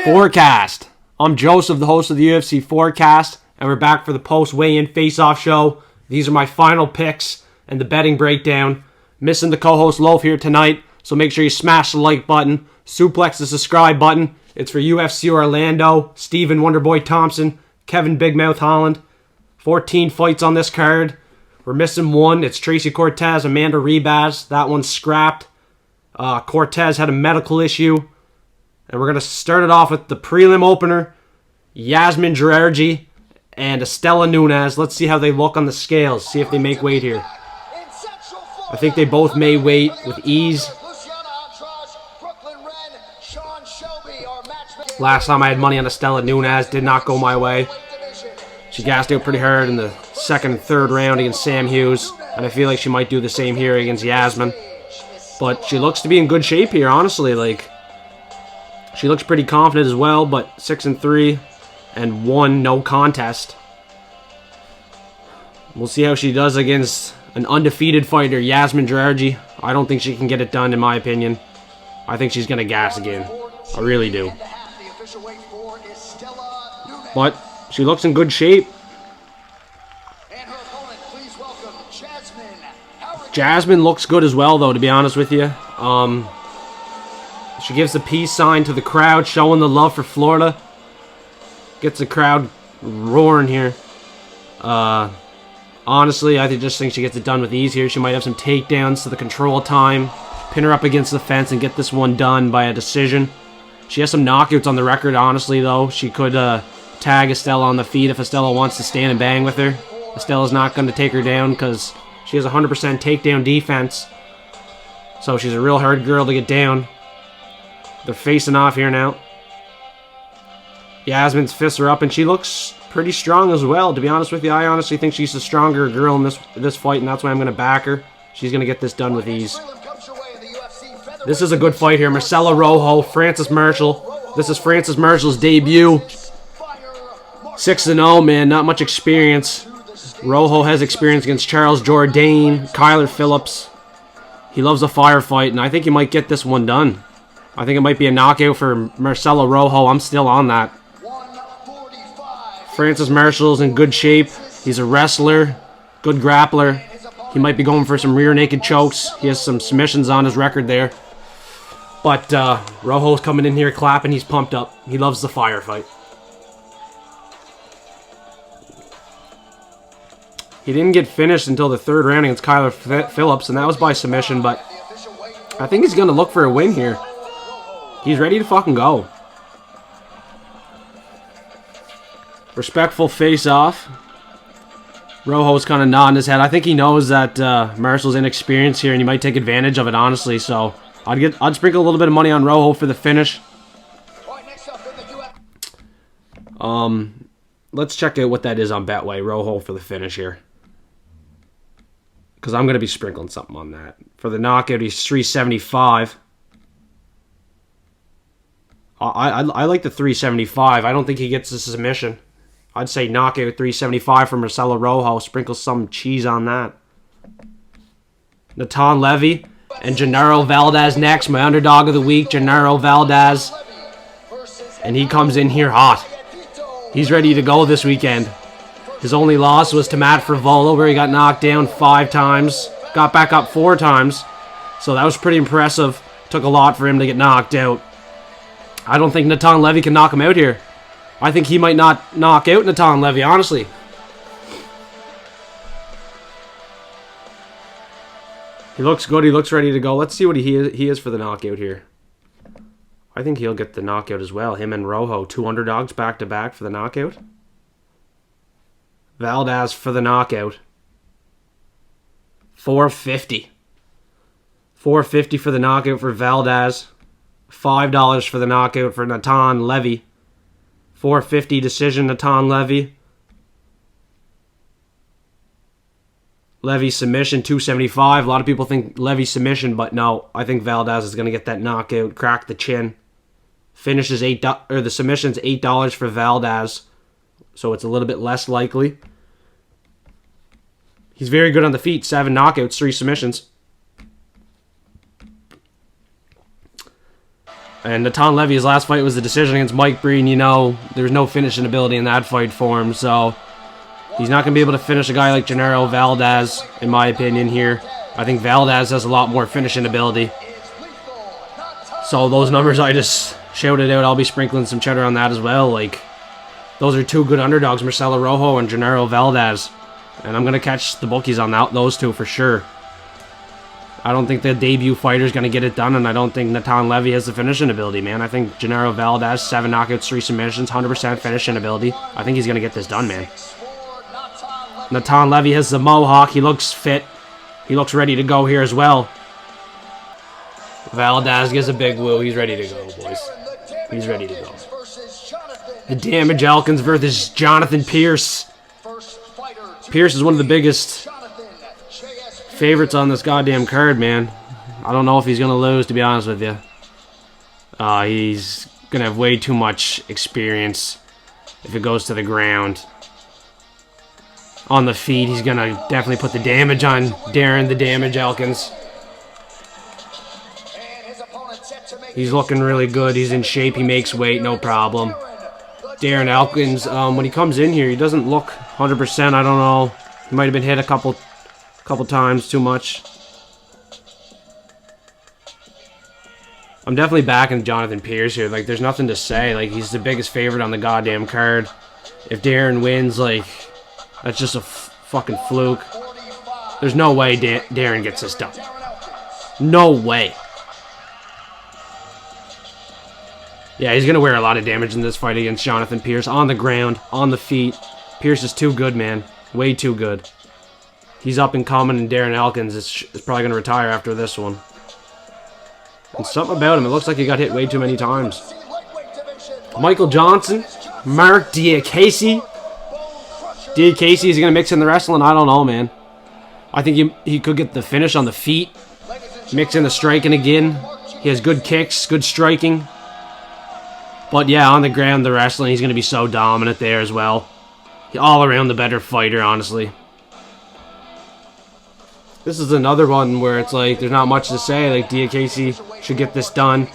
Forecast. I'm Joseph, the host of the UFC Forecast, and we're back for the post-weigh-in face-off show. These are my final picks and the betting breakdown. Missing the co-host Loaf here tonight, so make sure you smash the like button, suplex the subscribe button. It's for UFC Orlando, Stephen Wonderboy Thompson, Kevin Big Mouth Holland. 14 fights on this card. We're missing one. It's Tracy Cortez, Amanda Ribas. That one's scrapped. Cortez had a medical issue. And we're going to start it off with the prelim opener. Yazmin Jauregui and Istela Nunes. Let's see how they look on the scales. See if they make weight here. I think they both may weight with ease. Last time I had money on Istela Nunes. Did not go my way. She gassed out pretty hard in the second and third round against Sam Hughes. And I feel like she might do the same here against Yazmin. But she looks to be in good shape here, honestly. She looks pretty confident as well, but 6-3 and 1 no contest. We'll see how she does against an undefeated fighter, Yazmin Jauregui. I don't think she can get it done, in my opinion. I think she's going to gas again. I really do. But she looks in good shape. Yazmin looks good as well, though, to be honest with you. She gives the peace sign to the crowd, showing the love for Florida. Gets the crowd roaring here. Honestly, I just think she gets it done with ease here. She might have some takedowns to the control time. Pin her up against the fence and get this one done by a decision. She has some knockouts on the record, honestly, though. She could tag Istela on the feet if Istela wants to stand and bang with her. Estela's not going to take her down because she has 100% takedown defense. So she's a real hard girl to get down. They're facing off here now. Yazmin's fists are up, and she looks pretty strong as well. To be honest with you, I honestly think she's the stronger girl in this fight, and that's why I'm going to back her. She's going to get this done with ease. This is a good fight here. Marcelo Rojo, Francis Marshall. This is Francis Marshall's debut. 6-0, man. Not much experience. Rojo has experience against Charles Jourdain, Kyler Phillips. He loves a firefight, and I think he might get this one done. I think it might be a knockout for Marcelo Rojo. I'm still on that. Francis Marshall's in good shape. He's a wrestler, good grappler. He might be going for some rear naked chokes. He has some submissions on his record there. But Rojo's coming in here clapping. He's pumped up. He loves the firefight. He didn't get finished until the third round against Kyler Phillips, and that was by submission, but I think he's going to look for a win here. He's ready to fucking go. Respectful face-off. Rojo's kind of nodding his head. I think he knows that Marshall's inexperienced here, and he might take advantage of it, honestly. So I'd sprinkle a little bit of money on Rojo for the finish. Let's check out what that is on Betway. Rojo for the finish here, because I'm going to be sprinkling something on that. For the knockout, he's 375. I like the 375. I don't think he gets the submission. I'd say knockout 375 for Marcelo Rojo. Sprinkle some cheese on that. Natan Levy and Genaro Valdez next. My underdog of the week, Genaro Valdez. And he comes in here hot. He's ready to go this weekend. His only loss was to Matt Frivola, where he got knocked down 5 times. Got back up 4 times. So that was pretty impressive. Took a lot for him to get knocked out. I don't think Natan Levy can knock him out here. I think he might not knock out Natan Levy, honestly. He looks good. He looks ready to go. Let's see what he is for the knockout here. I think he'll get the knockout as well. Him and Rojo, 2 underdogs back-to-back for the knockout. Valdez for the knockout. 450. 450 for the knockout for Valdez. $5 for the knockout for Natan Levy. 450 decision, Natan Levy. Levy submission, 275. A lot of people think Levy submission, but no. I think Valdez is going to get that knockout, crack the chin. Finishes the submission's $8 for Valdez, so it's a little bit less likely. He's very good on the feet. 7 knockouts, 3 submissions. And Natan Levy's last fight was a decision against Mike Breen. You know, there's no finishing ability in that fight for him, so he's not going to be able to finish a guy like Genaro Valdez, in my opinion here. I think Valdez has a lot more finishing ability. So those numbers I just shouted out, I'll be sprinkling some cheddar on that as well. Like, those are two good underdogs, Marcelo Rojo and Genaro Valdez. And I'm going to catch the bookies on those two for sure. I don't think the debut fighter's going to get it done, and I don't think Natan Levy has the finishing ability, man. I think Genaro Valdez, 7 knockouts, 3 submissions, 100% finishing ability. I think he's going to get this done, man. Natan Levy has the mohawk. He looks fit. He looks ready to go here as well. Valdez gives a big woo. He's ready to go, boys. He's ready to go. The damage Elkins versus Jonathan Pearce. Pearce is one of the biggest favorites on this goddamn card, man. I don't know if he's going to lose, to be honest with you. He's going to have way too much experience if it goes to the ground. On the feet, he's going to definitely put the damage on Darren, the damage Elkins. He's looking really good. He's in shape. He makes weight, no problem. Darren Elkins, when he comes in here, he doesn't look 100%. I don't know. He might have been hit a couple times too much. I'm definitely backing Jonathan Pearce here. Like, there's nothing to say. Like, he's the biggest favorite on the goddamn card. If Darren wins, like, that's just a fucking fluke. There's no way Darren gets this done. No way. Yeah, he's going to wear a lot of damage in this fight against Jonathan Pearce. On the ground, on the feet. Pearce is too good, man. Way too good. He's up and coming, and Darren Elkins is probably going to retire after this one. And something about him, it looks like he got hit way too many times. Michael Johnson. Marc Diakiese. Diakiese is going to mix in the wrestling. I don't know, man. I think he could get the finish on the feet. Mix in the striking again. He has good kicks, good striking. But yeah, on the ground, the wrestling, he's going to be so dominant there as well. All around the better fighter, honestly. This is another one where it's like, there's not much to say. Like, Diakiese should get this done.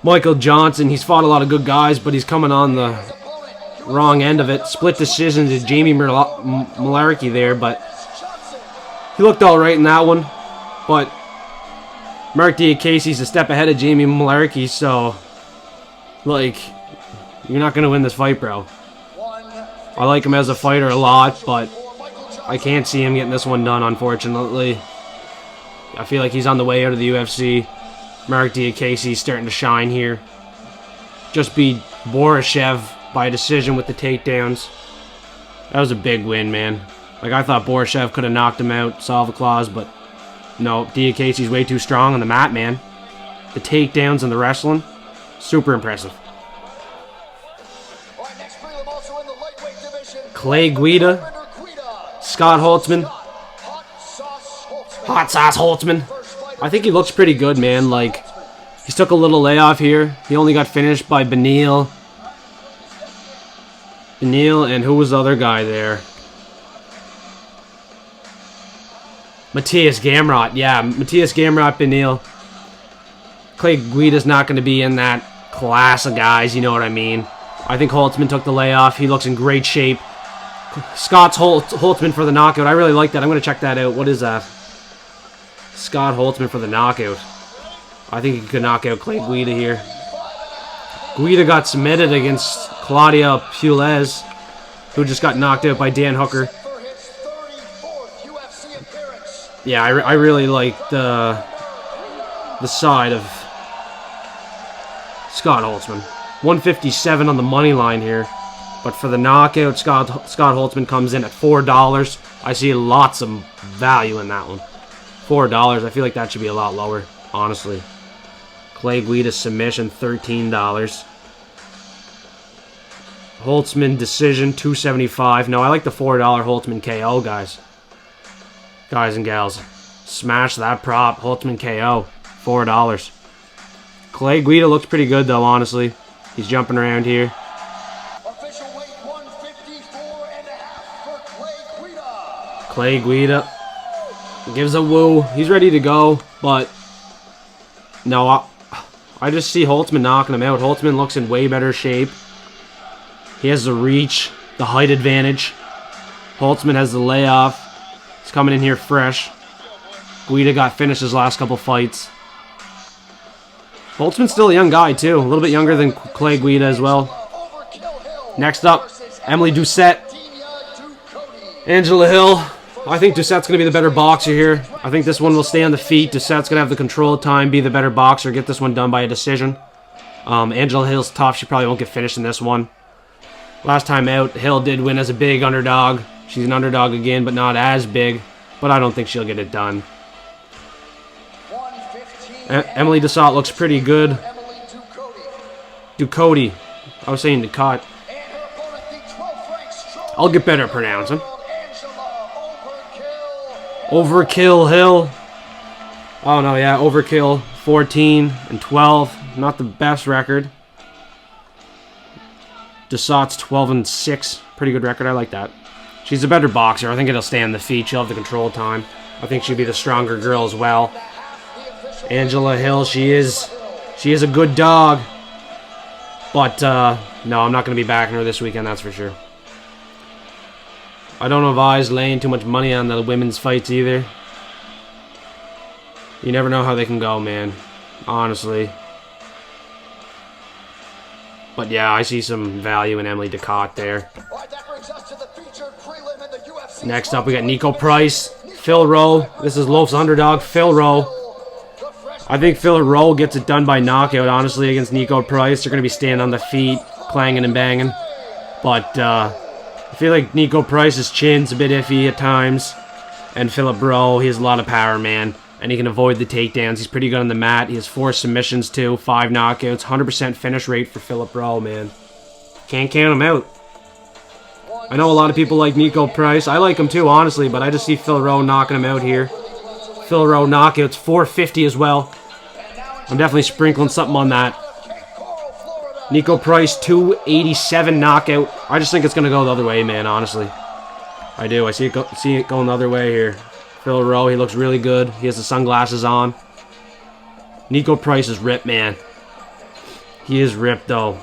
Michael Johnson, he's fought a lot of good guys, but he's coming on the wrong end of it. Split decision to Jamie Malarkey there, but he looked all right in that one. But Marc Diakiese's a step ahead of Jamie Malarkey, so, like, you're not going to win this fight, bro. I like him as a fighter a lot, but I can't see him getting this one done, unfortunately. I feel like he's on the way out of the UFC. Marc Diakiese's starting to shine here. Just beat Borishev by decision with the takedowns. That was a big win, man. Like, I thought Borishev could have knocked him out, solve the clause, but no, Diakiese's way too strong on the mat, man. The takedowns and the wrestling, super impressive. Clay Guida. Scott Holtzman. Hot Sauce Holtzman. I think he looks pretty good, man. Like, he took a little layoff here. He only got finished by Benil. And who was the other guy there? Matheus Gamrot. Yeah, Matheus Gamrot, Benil. Clay Guida's not going to be in that class of guys, you know what I mean. I think Holtzman took the layoff. He looks in great shape. Scott's Holtzman for the knockout. I really like that. I'm going to check that out. What is that? Scott Holtzman for the knockout. I think he could knock out Clay Guida here. Guida got submitted against Claudia Pules, who just got knocked out by Dan Hooker. Yeah, I really like the side of Scott Holtzman. 157 on the money line here. But for the knockout, Scott Holtzman comes in at $4. I see lots of value in that one. $4. I feel like that should be a lot lower, honestly. Clay Guida submission, $13. Holtzman decision, $275. No, I like the $4 Holtzman KO, guys. Guys and gals. Smash that prop. Holtzman KO. $4. Clay Guida looks pretty good, though, honestly. He's jumping around here. Clay Guida gives a woo. He's ready to go, but no, I I just see Holtzman knocking him out. Holtzman looks in way better shape. He has the reach, the height advantage. Holtzman has the layoff. He's coming in here fresh. Guida got finished his last couple fights. Holtzman's still a young guy, too. A little bit younger than Clay Guida as well. Next up, Emily Doucette. Angela Hill. I think Doucette's going to be the better boxer here. I think this one will stay on the feet. Doucette's going to have the control time, be the better boxer, get this one done by a decision. Angela Hill's tough. She probably won't get finished in this one. Last time out, Hill did win as a big underdog. She's an underdog again, but not as big. But I don't think she'll get it done. Emily Doucette looks pretty good. Ducote. I was saying Ducote. I'll get better at pronouncing. Overkill Hill. Oh no, yeah, Overkill 14 and 12. Not the best record. Doucette's 12 and 6. Pretty good record. I like that. She's a better boxer. I think it'll stay on the feet. She'll have the control time. I think she'll be the stronger girl as well. Angela Hill, she is a good dog. But no, I'm not going to be backing her this weekend, that's for sure. I don't advise laying too much money on the women's fights either. You never know how they can go, man. Honestly. But yeah, I see some value in Emily Ducote there. Next up, we got Niko Price, Phil Rowe. This is Loaf's underdog, Phil Rowe. I think Phil Rowe gets it done by knockout, honestly, against Niko Price. They're going to be standing on the feet, clanging and banging. But I feel like Niko Price's chin's a bit iffy at times. And Philip Rowe, he has a lot of power, man. And he can avoid the takedowns. He's pretty good on the mat. He has 4 submissions, too. 5 knockouts. 100% finish rate for Philip Rowe, man. Can't count him out. I know a lot of people like Niko Price. I like him, too, honestly. But I just see Phil Rowe knocking him out here. Phil Rowe knockouts. 450 as well. I'm definitely sprinkling something on that. Niko Price, 287 knockout. I just think it's going to go the other way, man, honestly. I do. I see it going the other way here. Phil Rowe, he looks really good. He has the sunglasses on. Niko Price is ripped, man. He is ripped, though.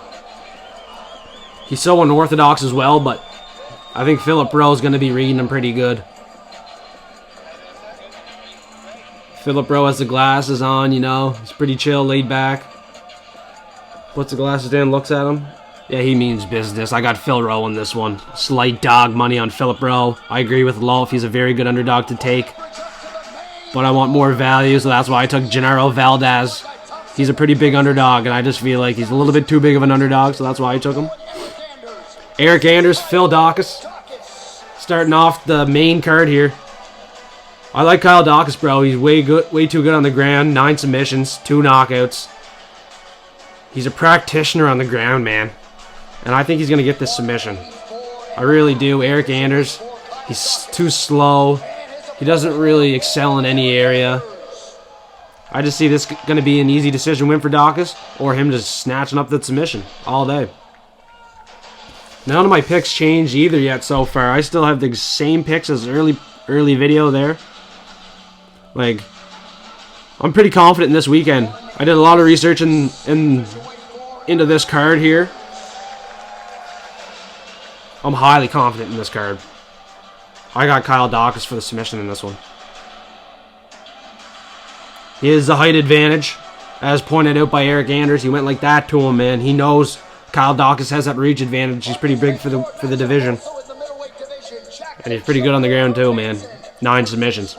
He's so unorthodox as well, but I think Philip Rowe is going to be reading him pretty good. Philip Rowe has the glasses on, you know. He's pretty chill, laid back. Puts the glasses down, looks at him. Yeah, he means business. I got Phil Rowe on this one. Slight dog money on Philip Rowe. I agree with Loaf. He's a very good underdog to take. But I want more value, so that's why I took Genaro Valdez. He's a pretty big underdog, and I just feel like he's a little bit too big of an underdog, so that's why I took him. Eryk Anders, Phil Daukaus. Starting off the main card here. I like Kyle Daukaus, bro. He's way too good on the ground. 9 submissions, 2 knockouts. He's a practitioner on the ground, man. And I think he's going to get this submission. I really do. Eryk Anders, he's too slow. He doesn't really excel in any area. I just see this going to be an easy decision win for Daukaus, or him just snatching up the submission all day. None of my picks changed either yet so far. I still have the same picks as early video there. Like, I'm pretty confident in this weekend. I did a lot of research into this card here. I'm highly confident in this card. I got Kyle Daukaus for the submission in this one. He has the height advantage, as pointed out by Eryk Anders. He went like that to him, man. He knows Kyle Daukaus has that reach advantage. He's pretty big for the division. And he's pretty good on the ground too, man. 9 submissions.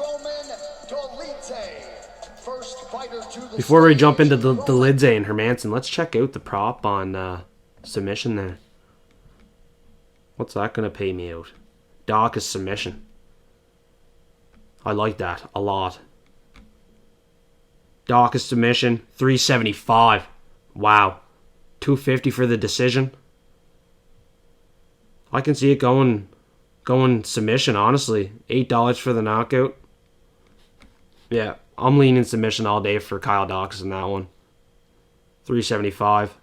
Before we jump into the Dolidze and Hermansson, let's check out the prop on submission there. What's that going to pay me out? Daukaus submission. I like that a lot. Daukaus submission, 375. Wow. 250 for the decision. I can see it going submission, honestly. $8 for the knockout. Yeah, I'm leaning submission all day for Kyle Daukaus in that one. 375.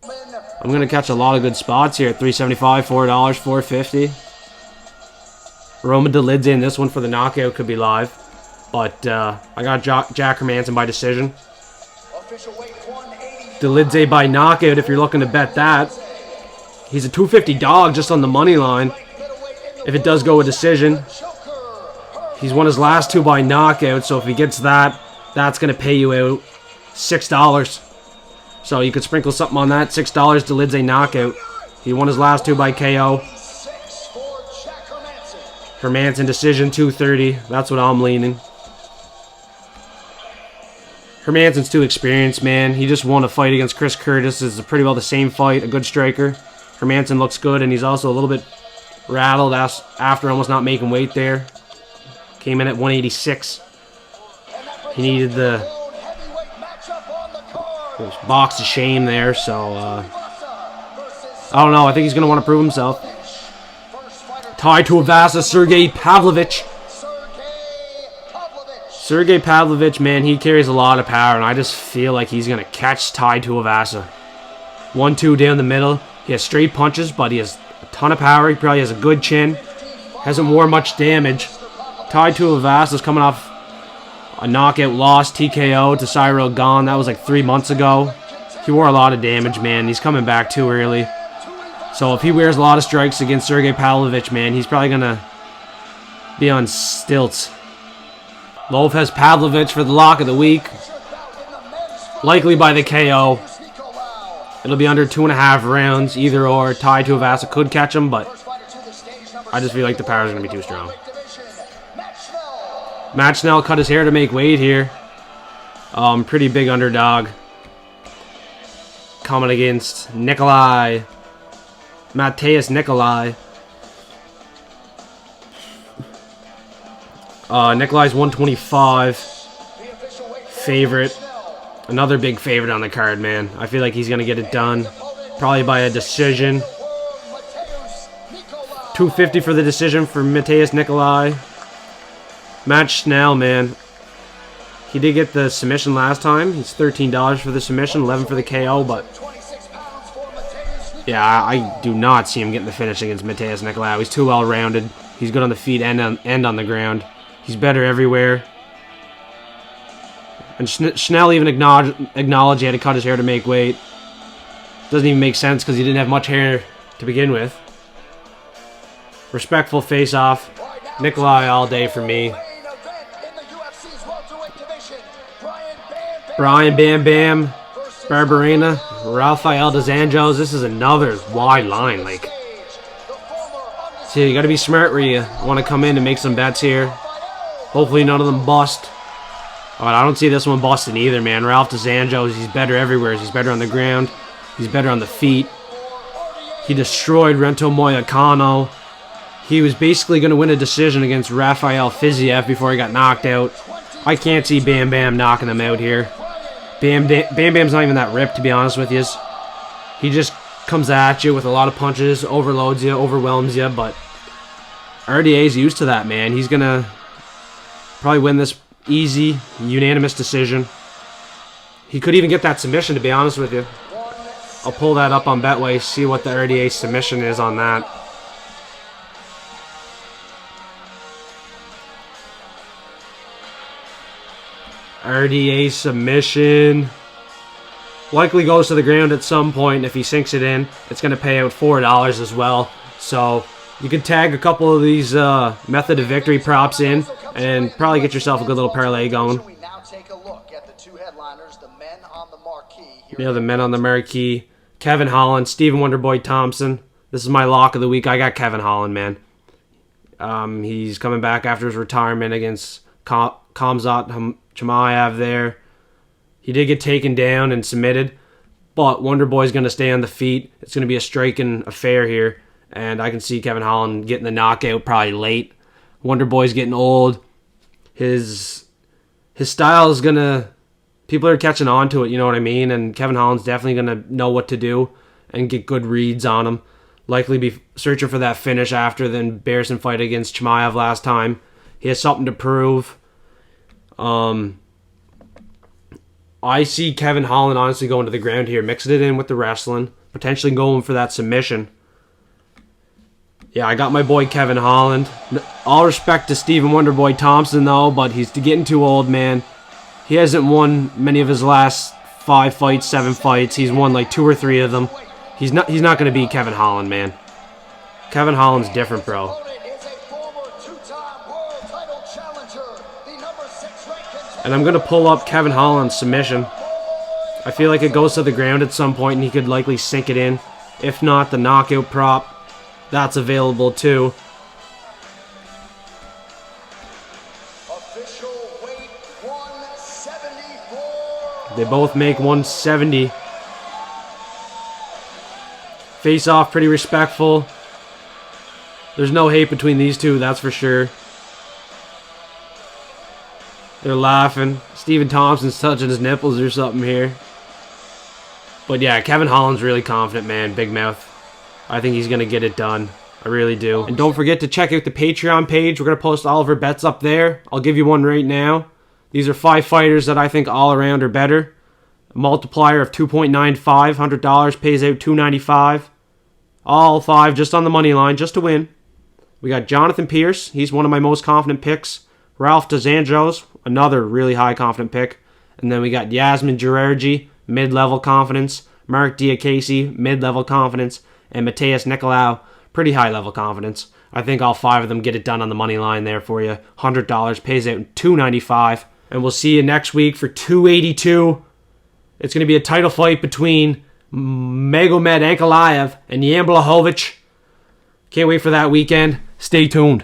I'm going to catch a lot of good spots here at 375, $4, 450. Roman Dolidze in this one for the knockout could be live. But I got Jack Hermansson by decision. Dolidze by knockout if you're looking to bet that. He's a 250 dog just on the money line. If it does go a decision. He's won his last 2 by knockout, so if he gets that, that's going to pay you out $6. So you could sprinkle something on that. $6 Dolidze knockout. He won his last 2 by KO. Hermansson decision 230. That's what I'm leaning. Hermansson's too experienced, man. He just won a fight against Chris Curtis. It's pretty well the same fight. A good striker. Hermansson looks good, and he's also a little bit rattled after almost not making weight there. Came in at 186. He needed the box of shame there, so I don't know. I think he's going to want to prove himself. Tai Tuivasa, Sergei Pavlovich. Sergei Pavlovich, man, he carries a lot of power, and I just feel like he's going to catch Tai Tuivasa. 1-2 down the middle. He has straight punches, but he has a ton of power. He probably has a good chin. Hasn't worn much damage. Tai Tuivasa is coming off a knockout loss, TKO to Cyril Gane. That was like 3 months ago. He wore a lot of damage, man. He's coming back too early. So if he wears a lot of strikes against Sergei Pavlovich, man, he's probably going to be on stilts. Love has Pavlovich for the lock of the week. Likely by the KO. It'll be under 2.5 rounds. Either or. Tai Tuivasa could catch him, but I just feel like the power is going to be too strong. Matt Schnell cut his hair to make weight here. Pretty big underdog. Coming against Matheus Nikolai. Nikolai's 125. Favorite. Another big favorite on the card, man. I feel like he's going to get it done. Probably by a decision. 250 for the decision for Matheus Nikolai. Matt Schnell, man. He did get the submission last time. He's $13 for the submission, 11 for the KO, but yeah, I do not see him getting the finish against Matheus Nikolai. He's too well-rounded. He's good on the feet and on the ground. He's better everywhere. And Schnell even acknowledged he had to cut his hair to make weight. Doesn't even make sense because he didn't have much hair to begin with. Respectful face-off. Nikolai all day for me. Brian Bam Bam Barberena, Rafael dos Anjos. This is another wide line. Like, see, you got to be smart where you want to come in and make some bets here. Hopefully none of them bust. But I don't see this one busting either, man. Ralph dos Anjos, he's better everywhere. He's better on the ground. He's better on the feet. He destroyed Rento Moyacano. He was basically going to win a decision against Rafael Fiziev before he got knocked out. I can't see Bam Bam knocking him out here. Bam Bam's not even that ripped, to be honest with you. He just comes at you with a lot of punches, overloads you, overwhelms you, but RDA's used to that, man. He's going to probably win this easy, unanimous decision. He could even get that submission, to be honest with you. I'll pull that up on Betway, see what the RDA submission is on that. RDA submission. Likely goes to the ground at some point. If he sinks it in, it's going to pay out $4 as well. So you can tag a couple of these method of victory props in and probably get yourself a good little parlay going. Yeah, the men on the marquee. Kevin Holland, Stephen Wonderboy Thompson. This is my lock of the week. I got Kevin Holland, man. He's coming back after his retirement against Khamzat Chimaev there. He did get taken down and submitted, but Wonderboy's going to stay on the feet. It's going to be a striking affair here, and I can see Kevin Holland getting the knockout probably late. Wonderboy's getting old. His style is going to... People are catching on to it, you know what I mean? And Kevin Holland's definitely going to know what to do and get good reads on him. Likely be searching for that finish after the embarrassing fight against Chimaev last time. He has something to prove. I see Kevin Holland honestly going to the ground here, mixing it in with the wrestling, potentially going for that submission. Yeah, I got my boy Kevin Holland. All respect to Stephen Wonderboy Thompson, though, but he's getting too old, man. He hasn't won many of his last 5 fights, 7 fights. He's won like 2 or 3 of them. He's not going to beat Kevin Holland, man. Kevin Holland's different, bro. And I'm going to pull up Kevin Holland's submission. I feel like it goes to the ground at some point and he could likely sink it in. If not, the knockout prop, that's available too. Official weight 174. They both make 170. Face-off, pretty respectful. There's no hate between these two, that's for sure. They're laughing. Stephen Thompson's touching his nipples or something here. But yeah, Kevin Holland's really confident, man. Big mouth. I think he's going to get it done. I really do. And don't forget to check out the Patreon page. We're going to post all of our bets up there. I'll give you one right now. These are 5 fighters that I think all around are better. A multiplier of 2.95. $100 pays out $2.95. All 5 just on the money line, just to win. We got Jonathan Pearce. He's one of my most confident picks. Ralph Dos Anjos, another really high confident pick. And then we got Yazmin Jauregui, mid-level confidence. Marc Diakiese, mid-level confidence. And Matheus Nicolau, pretty high-level confidence. I think all 5 of them get it done on the money line there for you. $100 pays out $2.95. And we'll see you next week for 282. It's going to be a title fight between Magomed Ankalaev and Jan Blachowicz. Can't wait for that weekend. Stay tuned.